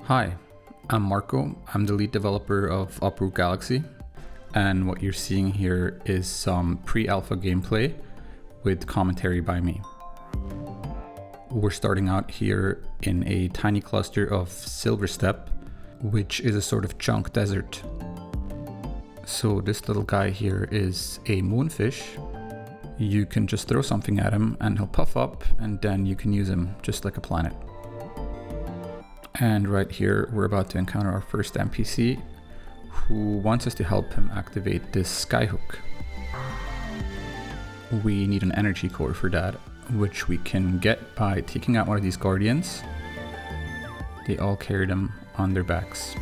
Hi, I'm Marco. I'm the lead developer of Uproot Galaxy, and what you're seeing here is some pre-alpha gameplay with commentary by me. We're starting out here in a tiny cluster of Silver Steppe, which is a sort of chunk desert. So this little guy here is a moonfish. You can just throw something at him and he'll puff up, and then you can use him just like a planet. And right here, we're about to encounter our first NPC who wants us to help him activate this skyhook. We need an energy core for that, which we can get by taking out one of these guardians. They all carry them on their backs.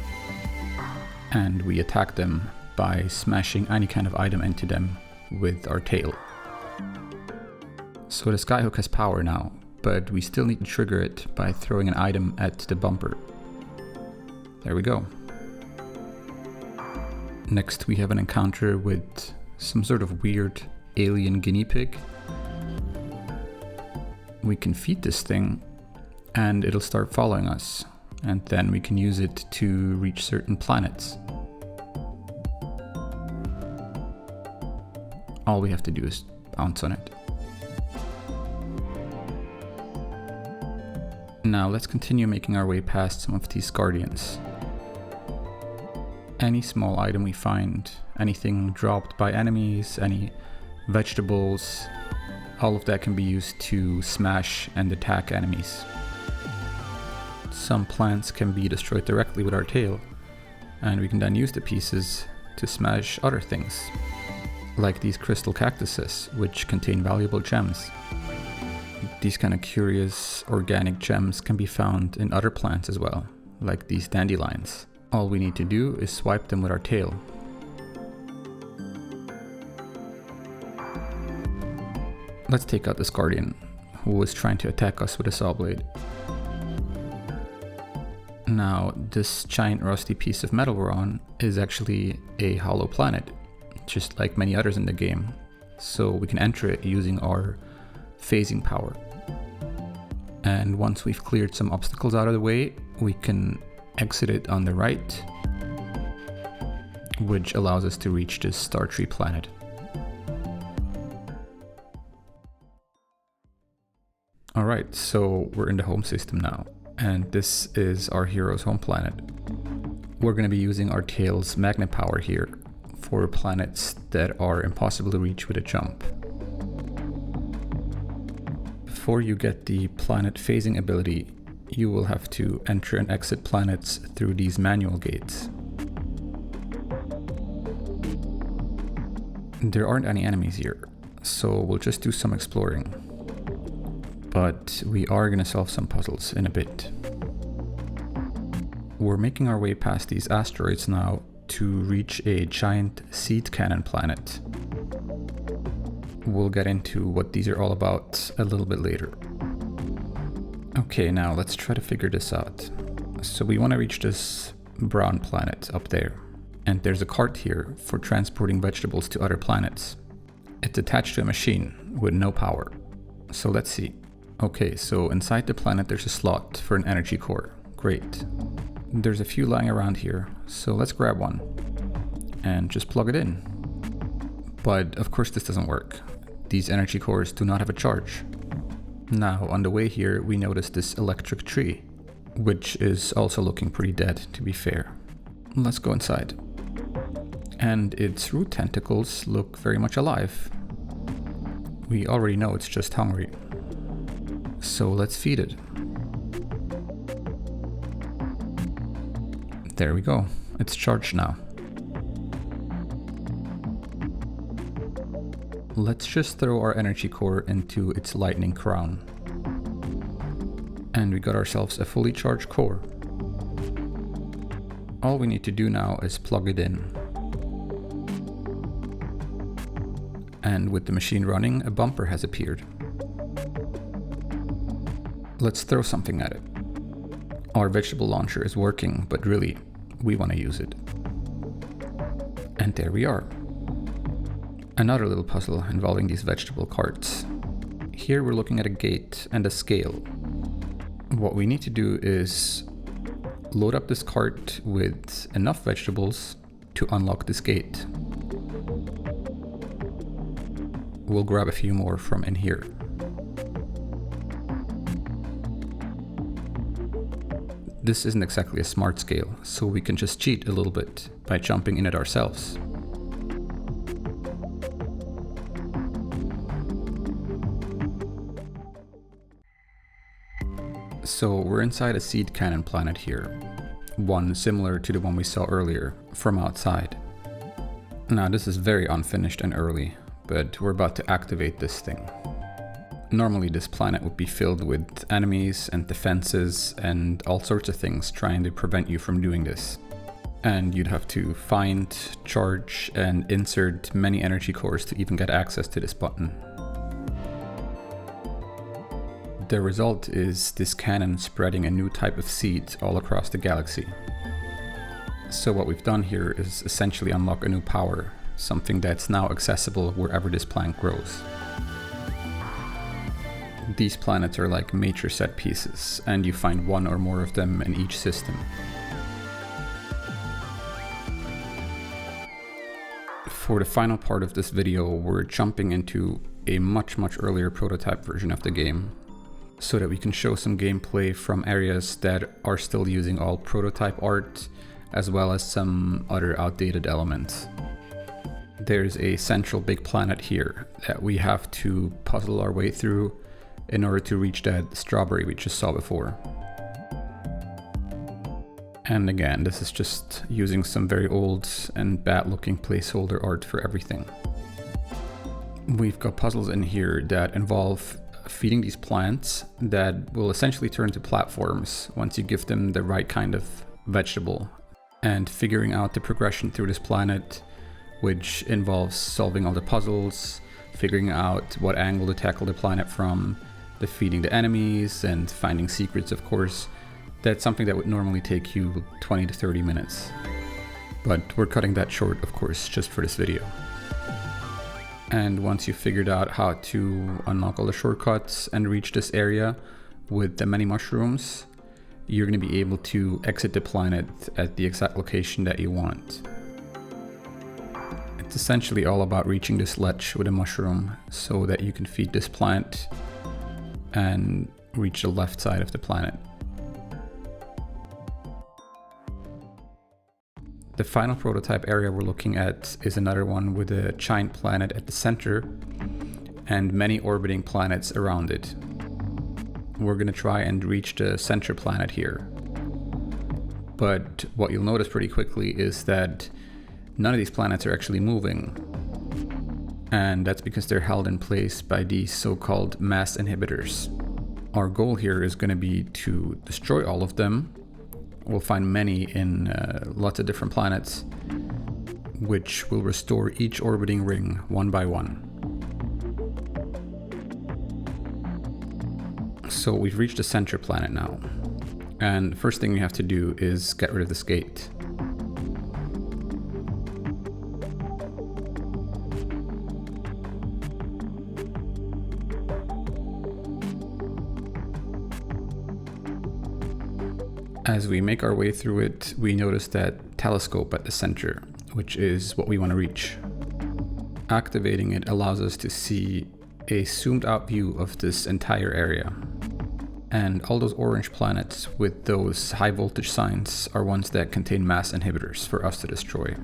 And we attack them by smashing any kind of item into them with our tail. So the skyhook has power now, but we still need to trigger it by throwing an item at the bumper. There we go. Next we have an encounter with some sort of weird alien guinea pig. We can feed this thing and it'll start following us, and then we can use it to reach certain planets. All we have to do is bounce on it. Now let's continue making our way past some of these guardians. Any small item we find, anything dropped by enemies, any vegetables, all of that can be used to smash and attack enemies. Some plants can be destroyed directly with our tail, and we can then use the pieces to smash other things, like these crystal cactuses, which contain valuable gems. These kind of curious organic gems can be found in other plants as well, like these dandelions. All we need to do is swipe them with our tail. Let's take out this guardian, who was trying to attack us with a saw blade. Now, this giant rusty piece of metal we're on is actually a hollow planet, just like many others in the game, so we can enter it using our phasing power. And once we've cleared some obstacles out of the way, we can exit it on the right, which allows us to reach this star tree planet. Alright, so we're in the home system now, and this is our hero's home planet. We're going to be using our tail's magnet power here for planets that are impossible to reach with a jump. Before you get the planet phasing ability, you will have to enter and exit planets through these manual gates. There aren't any enemies here, so we'll just do some exploring. But we are going to solve some puzzles in a bit. We're making our way past these asteroids now to reach a giant seed cannon planet. We'll get into what these are all about a little bit later. Okay, now let's try to figure this out. So we want to reach this brown planet up there. And there's a cart here for transporting vegetables to other planets. It's attached to a machine with no power. So let's see. Okay, so inside the planet there's a slot for an energy core. Great. There's a few lying around here, so let's grab one and just plug it in. But of course this doesn't work. These energy cores do not have a charge. Now on the way here we notice this electric tree, which is also looking pretty dead, to be fair. Let's go inside. And its root tentacles look very much alive. We already know it's just hungry. So let's feed it. There we go. It's charged now. Let's just throw our energy core into its lightning crown. And we got ourselves a fully charged core. All we need to do now is plug it in. And with the machine running, a bumper has appeared. Let's throw something at it. Our vegetable launcher is working, but really, we want to use it. And there we are. Another little puzzle involving these vegetable carts. Here we're looking at a gate and a scale. What we need to do is load up this cart with enough vegetables to unlock this gate. We'll grab a few more from in here. This isn't exactly a smart scale, so we can just cheat a little bit by jumping in it ourselves. So we're inside a seed cannon planet here, one similar to the one we saw earlier from outside. Now this is very unfinished and early, but we're about to activate this thing. Normally this planet would be filled with enemies and defenses and all sorts of things trying to prevent you from doing this. And you'd have to find, charge, and insert many energy cores to even get access to this button. The result is this cannon spreading a new type of seed all across the galaxy. So what we've done here is essentially unlock a new power, something that's now accessible wherever this plant grows. These planets are like major set pieces, and you find one or more of them in each system. For the final part of this video, we're jumping into a much earlier prototype version of the game, so that we can show some gameplay from areas that are still using all prototype art, as well as some other outdated elements. There's a central big planet here that we have to puzzle our way through in order to reach that strawberry we just saw before. And again, this is just using some very old and bad looking placeholder art for everything. We've got puzzles in here that involve feeding these plants that will essentially turn to platforms once you give them the right kind of vegetable, and figuring out the progression through this planet, which involves solving all the puzzles, figuring out what angle to tackle the planet from, defeating the enemies, and finding secrets, of course. That's something that would normally take you 20 to 30 minutes. But we're cutting that short, of course, just for this video. And once you've figured out how to unlock all the shortcuts and reach this area with the many mushrooms, you're going to be able to exit the planet at the exact location that you want. It's essentially all about reaching this ledge with a mushroom so that you can feed this plant and reach the left side of the planet. The final prototype area we're looking at is another one with a giant planet at the center and many orbiting planets around it. We're going to try and reach the center planet here. But what you'll notice pretty quickly is that none of these planets are actually moving. And that's because they're held in place by these so-called mass inhibitors. Our goal here is going to be to destroy all of them. We'll find many in lots of different planets, which will restore each orbiting ring one by one. So we've reached the center planet now, and the first thing we have to do is get rid of this gate. As we make our way through it, we notice that telescope at the center, which is what we want to reach. Activating it allows us to see a zoomed out view of this entire area. And all those orange planets with those high voltage signs are ones that contain mass inhibitors for us to destroy.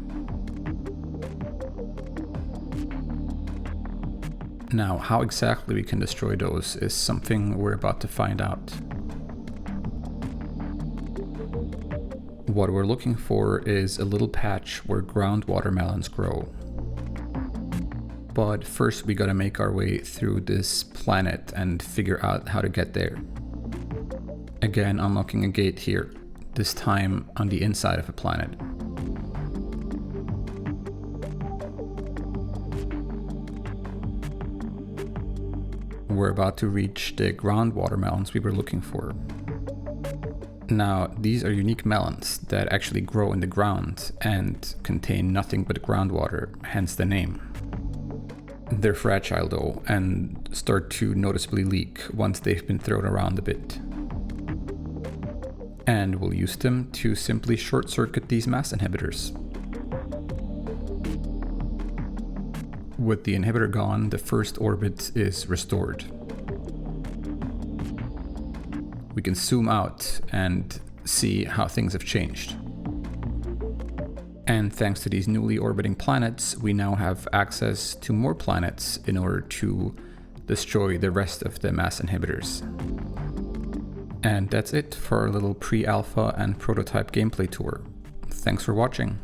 Now, how exactly we can destroy those is something we're about to find out. What we're looking for is a little patch where ground watermelons grow. But first we gotta make our way through this planet and figure out how to get there. Again, unlocking a gate here, this time on the inside of a planet. We're about to reach the ground watermelons we were looking for. Now, these are unique melons that actually grow in the ground and contain nothing but groundwater, hence the name. They're fragile though, and start to noticeably leak once they've been thrown around a bit. And we'll use them to simply short-circuit these mass inhibitors. With the inhibitor gone, the first orbit is restored. We can zoom out and see how things have changed. And thanks to these newly orbiting planets, we now have access to more planets in order to destroy the rest of the mass inhibitors. And that's it for our little pre-alpha and prototype gameplay tour. Thanks for watching.